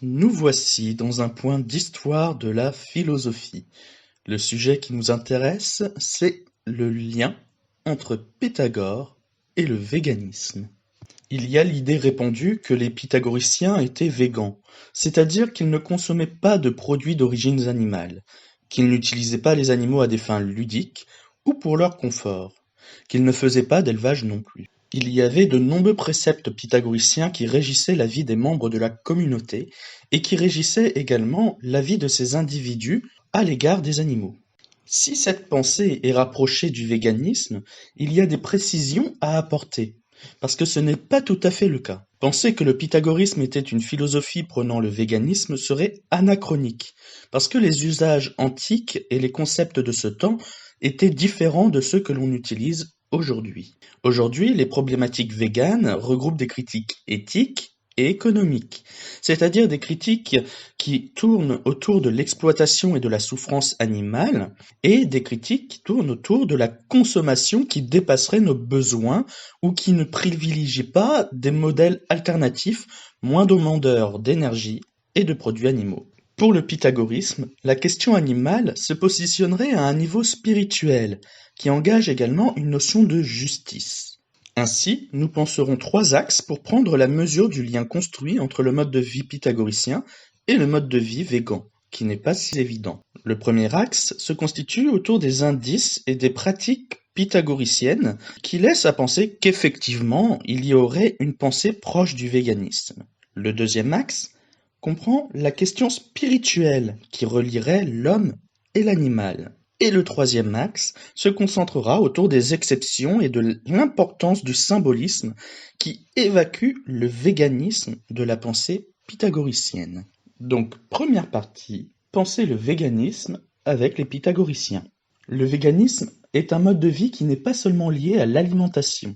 Nous voici dans un point d'histoire de la philosophie. Le sujet qui nous intéresse, c'est le lien entre Pythagore et le véganisme. Il y a l'idée répandue que les pythagoriciens étaient végans, c'est-à-dire qu'ils ne consommaient pas de produits d'origine animale, qu'ils n'utilisaient pas les animaux à des fins ludiques ou pour leur confort, qu'ils ne faisaient pas d'élevage non plus. Il y avait de nombreux préceptes pythagoriciens qui régissaient la vie des membres de la communauté et qui régissaient également la vie de ces individus à l'égard des animaux. Si cette pensée est rapprochée du véganisme, il y a des précisions à apporter, parce que ce n'est pas tout à fait le cas. Penser que le pythagorisme était une philosophie prônant le véganisme serait anachronique, parce que les usages antiques et les concepts de ce temps étaient différents de ceux que l'on utilise aujourd'hui. Aujourd'hui, les problématiques véganes regroupent des critiques éthiques et économiques, c'est-à-dire des critiques qui tournent autour de l'exploitation et de la souffrance animale, et des critiques qui tournent autour de la consommation qui dépasserait nos besoins ou qui ne privilégie pas des modèles alternatifs moins demandeurs d'énergie et de produits animaux. Pour le pythagorisme, la question animale se positionnerait à un niveau spirituel, qui engage également une notion de justice. Ainsi, nous penserons trois axes pour prendre la mesure du lien construit entre le mode de vie pythagoricien et le mode de vie végan, qui n'est pas si évident. Le premier axe se constitue autour des indices et des pratiques pythagoriciennes qui laissent à penser qu'effectivement il y aurait une pensée proche du véganisme. Le deuxième axe comprend la question spirituelle qui relierait l'homme et l'animal. Et le troisième axe se concentrera autour des exceptions et de l'importance du symbolisme qui évacue le véganisme de la pensée pythagoricienne. Donc, première partie, penser le véganisme avec les pythagoriciens. Le véganisme est un mode de vie qui n'est pas seulement lié à l'alimentation.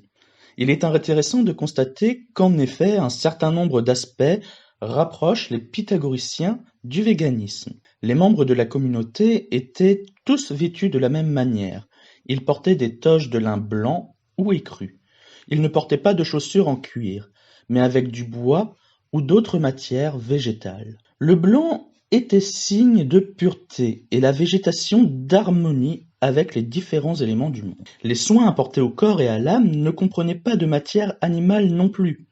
Il est intéressant de constater qu'en effet, un certain nombre d'aspects rapprochent les pythagoriciens du véganisme. Les membres de la communauté étaient tous vêtus de la même manière. Ils portaient des toges de lin blanc ou écru. Ils ne portaient pas de chaussures en cuir, mais avec du bois ou d'autres matières végétales. Le blanc était signe de pureté et la végétation d'harmonie avec les différents éléments du monde. Les soins apportés au corps et à l'âme ne comprenaient pas de matière animale non plus.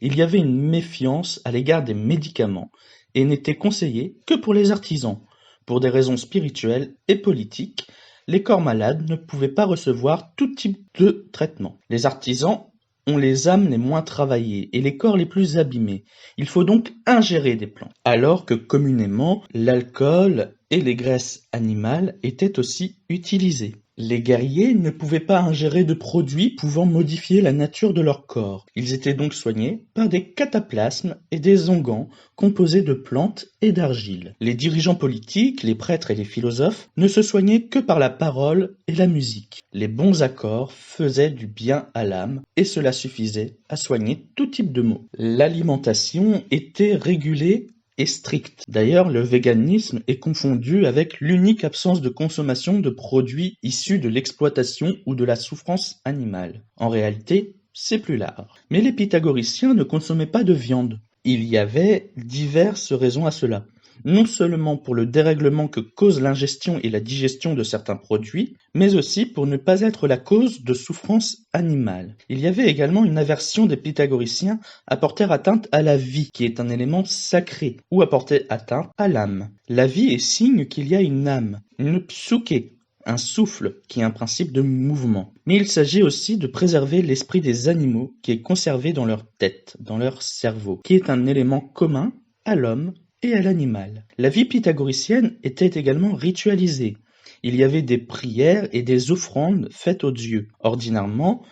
Il y avait une méfiance à l'égard des médicaments et n'était conseillé que pour les artisans. Pour des raisons spirituelles et politiques, les corps malades ne pouvaient pas recevoir tout type de traitement. Les artisans ont les âmes les moins travaillées et les corps les plus abîmés. Il faut donc ingérer des plantes. Alors que communément, l'alcool et les graisses animales étaient aussi utilisés. Les guerriers ne pouvaient pas ingérer de produits pouvant modifier la nature de leur corps. Ils étaient donc soignés par des cataplasmes et des onguents composés de plantes et d'argile. Les dirigeants politiques, les prêtres et les philosophes ne se soignaient que par la parole et la musique. Les bons accords faisaient du bien à l'âme et cela suffisait à soigner tout type de maux. L'alimentation était régulée et stricte. D'ailleurs, le véganisme est confondu avec l'unique absence de consommation de produits issus de l'exploitation ou de la souffrance animale. En réalité, c'est plus large. Mais les pythagoriciens ne consommaient pas de viande. Il y avait diverses raisons à cela. Non seulement pour le dérèglement que cause l'ingestion et la digestion de certains produits, mais aussi pour ne pas être la cause de souffrances animales. Il y avait également une aversion des pythagoriciens à porter atteinte à la vie, qui est un élément sacré, ou à porter atteinte à l'âme. La vie est signe qu'il y a une âme, une psyché, un souffle qui est un principe de mouvement. Mais il s'agit aussi de préserver l'esprit des animaux qui est conservé dans leur tête, dans leur cerveau, qui est un élément commun à l'homme et à l'animal. La vie pythagoricienne était également ritualisée. Il y avait des prières et des offrandes faites aux dieux. Ordinairement,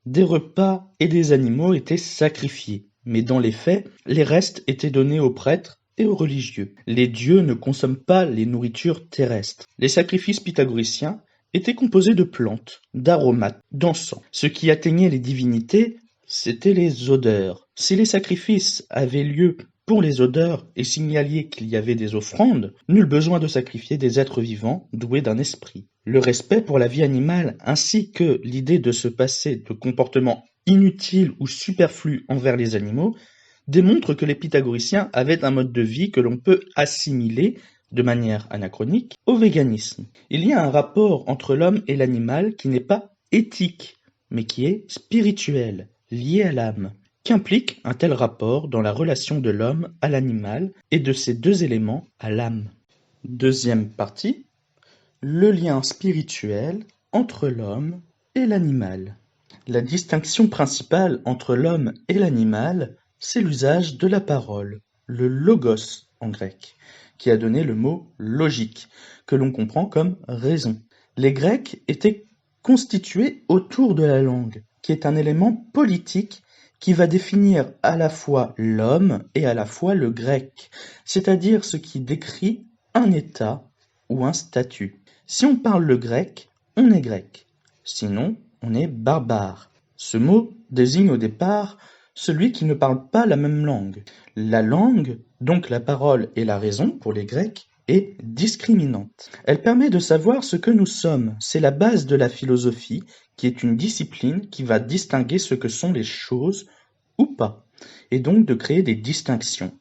des repas et des animaux étaient sacrifiés, mais dans les faits, les restes étaient donnés aux prêtres et aux religieux. Les dieux ne consomment pas les nourritures terrestres. Les sacrifices pythagoriciens étaient composés de plantes, d'aromates, d'encens. Ce qui atteignait les divinités, c'étaient les odeurs. Si les sacrifices avaient lieu pour les odeurs et signaliez qu'il y avait des offrandes, nul besoin de sacrifier des êtres vivants doués d'un esprit. Le respect pour la vie animale ainsi que l'idée de se passer de comportements inutiles ou superflus envers les animaux démontre que les pythagoriciens avaient un mode de vie que l'on peut assimiler, de manière anachronique, au véganisme. Il y a un rapport entre l'homme et l'animal qui n'est pas éthique, mais qui est spirituel, lié à l'âme. Qu'implique un tel rapport dans la relation de l'homme à l'animal et de ces deux éléments à l'âme? Deuxième partie, le lien spirituel entre l'homme et l'animal. La distinction principale entre l'homme et l'animal, c'est l'usage de la parole, le logos en grec, qui a donné le mot logique, que l'on comprend comme raison. Les Grecs étaient constitués autour de la langue, qui est un élément politique qui va définir à la fois l'homme et à la fois le grec, c'est-à-dire ce qui décrit un état ou un statut. Si on parle le grec, on est grec, sinon on est barbare. Ce mot désigne au départ celui qui ne parle pas la même langue. La langue, donc la parole et la raison pour les Grecs, est discriminante. Elle permet de savoir ce que nous sommes. C'est la base de la philosophie, qui est une discipline qui va distinguer ce que sont les choses ou pas, et donc de créer des distinctions,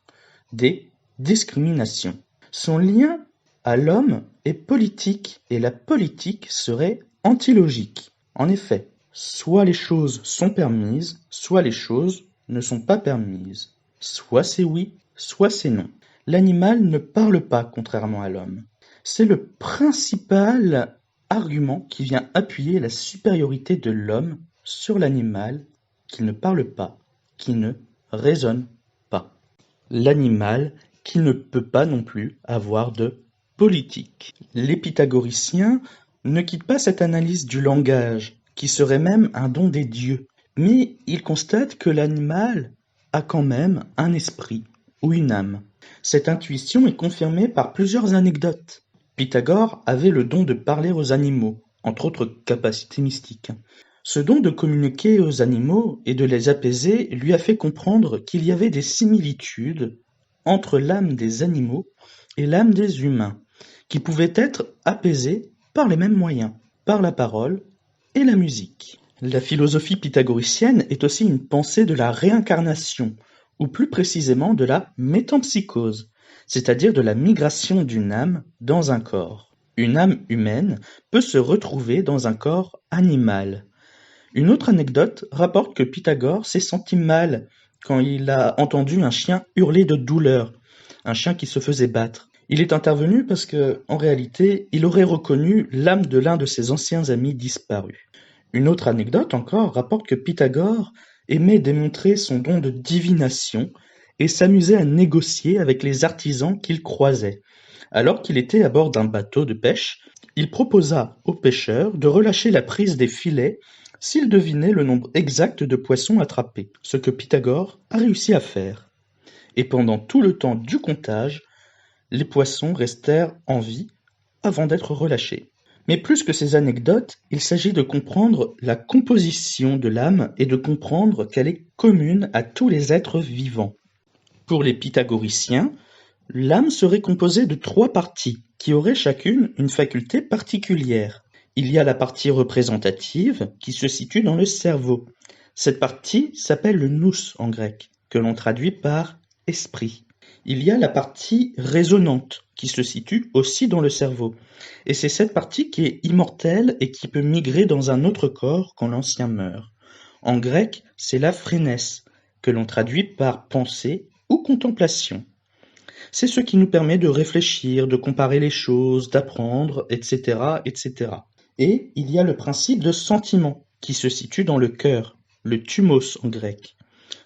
des discriminations. Son lien à l'homme est politique, et la politique serait antilogique. En effet, soit les choses sont permises, soit les choses ne sont pas permises. Soit c'est oui, soit c'est non. L'animal ne parle pas contrairement à l'homme. C'est le principal argument qui vient appuyer la supériorité de l'homme sur l'animal qui ne parle pas, qui ne raisonne pas. L'animal qui ne peut pas non plus avoir de politique. Les pythagoriciens ne quittent pas cette analyse du langage, qui serait même un don des dieux, mais ils constatent que l'animal a quand même un esprit ou une âme. Cette intuition est confirmée par plusieurs anecdotes. Pythagore avait le don de parler aux animaux, entre autres capacités mystiques. Ce don de communiquer aux animaux et de les apaiser lui a fait comprendre qu'il y avait des similitudes entre l'âme des animaux et l'âme des humains, qui pouvaient être apaisées par les mêmes moyens, par la parole et la musique. La philosophie pythagoricienne est aussi une pensée de la réincarnation, ou plus précisément de la métempsychose, c'est-à-dire de la migration d'une âme dans un corps. Une âme humaine peut se retrouver dans un corps animal. Une autre anecdote rapporte que Pythagore s'est senti mal quand il a entendu un chien hurler de douleur, un chien qui se faisait battre. Il est intervenu parce que, en réalité, il aurait reconnu l'âme de l'un de ses anciens amis disparus. Une autre anecdote encore rapporte que Pythagore aimait démontrer son don de divination et s'amusait à négocier avec les artisans qu'il croisait. Alors qu'il était à bord d'un bateau de pêche, il proposa aux pêcheurs de relâcher la prise des filets s'ils devinaient le nombre exact de poissons attrapés, ce que Pythagore a réussi à faire. Et pendant tout le temps du comptage, les poissons restèrent en vie avant d'être relâchés. Mais plus que ces anecdotes, il s'agit de comprendre la composition de l'âme et de comprendre qu'elle est commune à tous les êtres vivants. Pour les pythagoriciens, l'âme serait composée de 3 parties, qui auraient chacune une faculté particulière. Il y a la partie représentative, qui se situe dans le cerveau. Cette partie s'appelle le nous en grec, que l'on traduit par esprit. Il y a la partie résonante, qui se situe aussi dans le cerveau. Et c'est cette partie qui est immortelle et qui peut migrer dans un autre corps quand l'ancien meurt. En grec, c'est la phrénès, que l'on traduit par pensée ou contemplation. C'est ce qui nous permet de réfléchir, de comparer les choses, d'apprendre, etc., etc. Et il y a le principe de sentiment, qui se situe dans le cœur, le thumos en grec.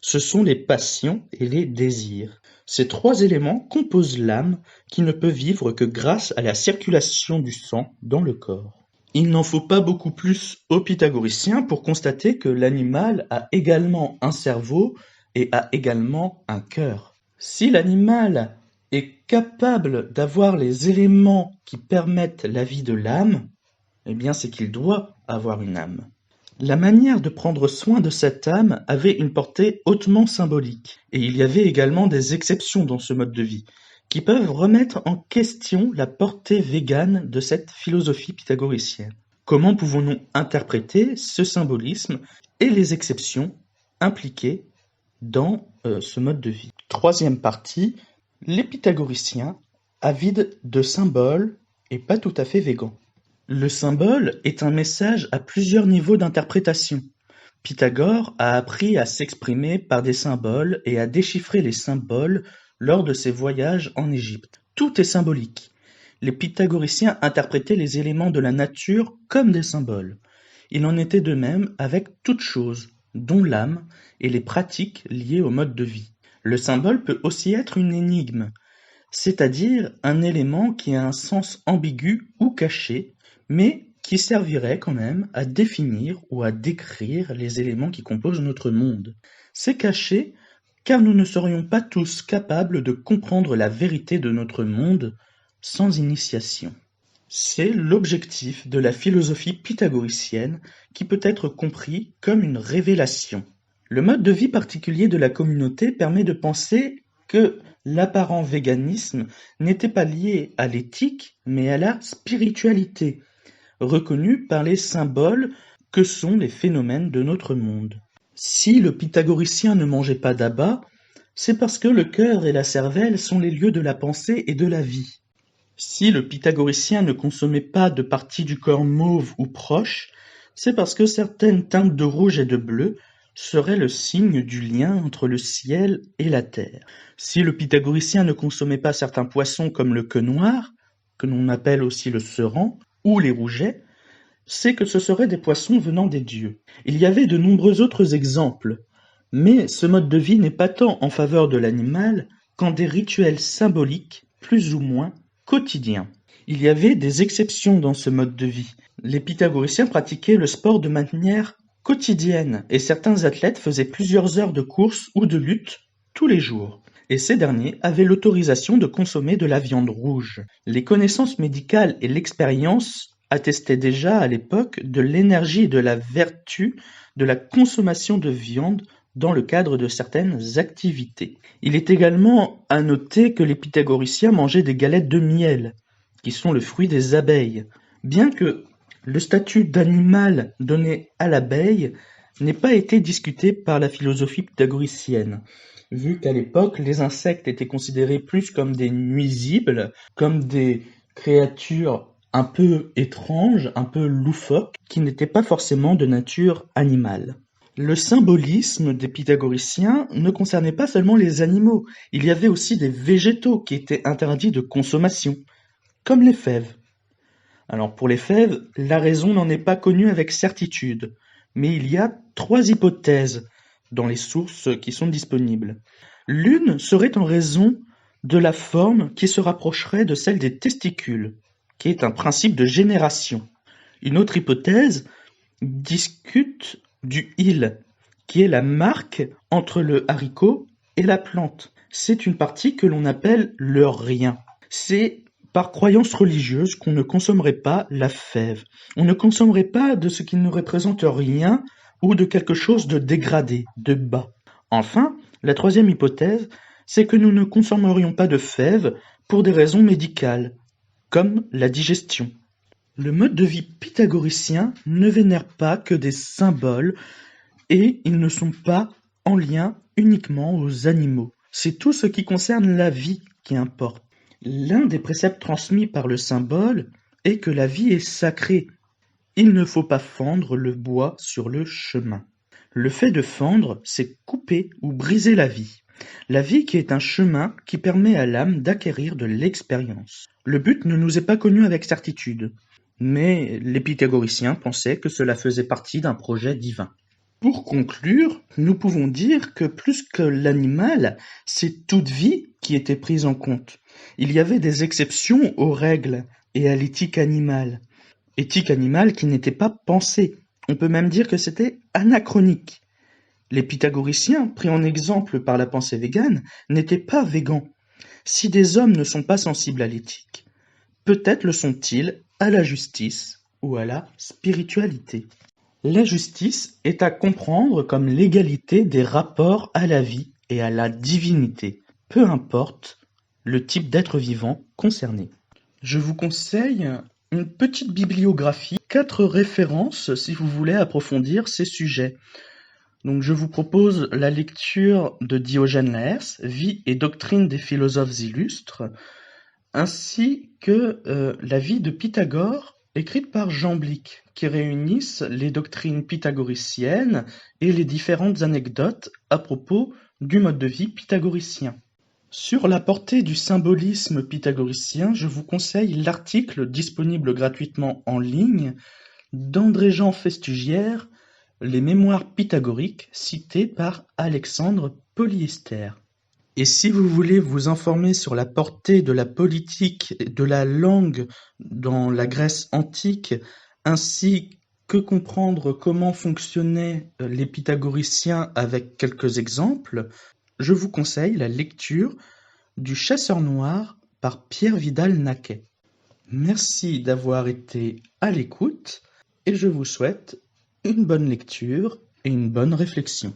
Ce sont les passions et les désirs. Ces 3 éléments composent l'âme qui ne peut vivre que grâce à la circulation du sang dans le corps. Il n'en faut pas beaucoup plus aux pythagoriciens pour constater que l'animal a également un cerveau et a également un cœur. Si l'animal est capable d'avoir les éléments qui permettent la vie de l'âme, eh bien c'est qu'il doit avoir une âme. La manière de prendre soin de cette âme avait une portée hautement symbolique, et il y avait également des exceptions dans ce mode de vie, qui peuvent remettre en question la portée végane de cette philosophie pythagoricienne. Comment pouvons-nous interpréter ce symbolisme et les exceptions impliquées dans ce mode de vie. Troisième partie, les pythagoriciens, avides de symboles et pas tout à fait végans. Le symbole est un message à plusieurs niveaux d'interprétation. Pythagore a appris à s'exprimer par des symboles et à déchiffrer les symboles lors de ses voyages en Égypte. Tout est symbolique. Les pythagoriciens interprétaient les éléments de la nature comme des symboles. Il en était de même avec toute chose, dont l'âme et les pratiques liées au mode de vie. Le symbole peut aussi être une énigme, c'est-à-dire un élément qui a un sens ambigu ou caché, mais qui servirait quand même à définir ou à décrire les éléments qui composent notre monde. C'est caché car nous ne serions pas tous capables de comprendre la vérité de notre monde sans initiation. C'est l'objectif de la philosophie pythagoricienne qui peut être compris comme une révélation. Le mode de vie particulier de la communauté permet de penser que l'apparent véganisme n'était pas lié à l'éthique mais à la spiritualité, reconnue par les symboles que sont les phénomènes de notre monde. Si le pythagoricien ne mangeait pas d'abat, c'est parce que le cœur et la cervelle sont les lieux de la pensée et de la vie. Si le pythagoricien ne consommait pas de parties du corps mauve ou proches, c'est parce que certaines teintes de rouge et de bleu seraient le signe du lien entre le ciel et la terre. Si le pythagoricien ne consommait pas certains poissons comme le queue-noir, que l'on appelle aussi le seran, ou les rougets, c'est que ce seraient des poissons venant des dieux. Il y avait de nombreux autres exemples, mais ce mode de vie n'est pas tant en faveur de l'animal qu'en des rituels symboliques plus ou moins quotidiens. Il y avait des exceptions dans ce mode de vie. Les pythagoriciens pratiquaient le sport de manière quotidienne et certains athlètes faisaient plusieurs heures de course ou de lutte tous les jours. Et ces derniers avaient l'autorisation de consommer de la viande rouge. Les connaissances médicales et l'expérience attestaient déjà à l'époque de l'énergie et de la vertu de la consommation de viande dans le cadre de certaines activités. Il est également à noter que les pythagoriciens mangeaient des galettes de miel, qui sont le fruit des abeilles. Bien que le statut d'animal donné à l'abeille n'ait pas été discuté par la philosophie pythagoricienne, vu qu'à l'époque, les insectes étaient considérés plus comme des nuisibles, comme des créatures un peu étranges, un peu loufoques, qui n'étaient pas forcément de nature animale. Le symbolisme des pythagoriciens ne concernait pas seulement les animaux, il y avait aussi des végétaux qui étaient interdits de consommation, comme les fèves. Alors pour les fèves, la raison n'en est pas connue avec certitude, mais il y a 3 hypothèses dans les sources qui sont disponibles. L'une serait en raison de la forme qui se rapprocherait de celle des testicules, qui est un principe de génération. Une autre hypothèse discute du hil, qui est la marque entre le haricot et la plante. C'est une partie que l'on appelle le rien. C'est par croyance religieuse qu'on ne consommerait pas la fève. On ne consommerait pas de ce qui ne représente rien ou de quelque chose de dégradé, de bas. Enfin, la 3e hypothèse, c'est que nous ne consommerions pas de fèves pour des raisons médicales, comme la digestion. Le mode de vie pythagoricien ne vénère pas que des symboles et ils ne sont pas en lien uniquement aux animaux. C'est tout ce qui concerne la vie qui importe. L'un des préceptes transmis par le symbole est que la vie est sacrée. Il ne faut pas fendre le bois sur le chemin. Le fait de fendre, c'est couper ou briser la vie. La vie qui est un chemin qui permet à l'âme d'acquérir de l'expérience. Le but ne nous est pas connu avec certitude, mais les pythagoriciens pensaient que cela faisait partie d'un projet divin. Pour conclure, nous pouvons dire que plus que l'animal, c'est toute vie qui était prise en compte. Il y avait des exceptions aux règles et à l'éthique animale. Éthique animale qui n'était pas pensée. On peut même dire que c'était anachronique. Les pythagoriciens, pris en exemple par la pensée végane, n'étaient pas végans. Si des hommes ne sont pas sensibles à l'éthique, peut-être le sont-ils à la justice ou à la spiritualité. La justice est à comprendre comme l'égalité des rapports à la vie et à la divinité, peu importe le type d'être vivant concerné. Je vous conseille une petite bibliographie, 4 références si vous voulez approfondir ces sujets. Donc je vous propose la lecture de Diogène Laërce, Vie et doctrine des philosophes illustres, ainsi que la vie de Pythagore, écrite par Jean Blic, qui réunissent les doctrines pythagoriciennes et les différentes anecdotes à propos du mode de vie pythagoricien. Sur la portée du symbolisme pythagoricien, je vous conseille l'article disponible gratuitement en ligne d'André-Jean Festugière, Les mémoires pythagoriques, cités par Alexandre Polyester. Et si vous voulez vous informer sur la portée de la politique et de la langue dans la Grèce antique, ainsi que comprendre comment fonctionnaient les pythagoriciens avec quelques exemples, je vous conseille la lecture du Chasseur noir par Pierre Vidal-Naquet. Merci d'avoir été à l'écoute et je vous souhaite une bonne lecture et une bonne réflexion.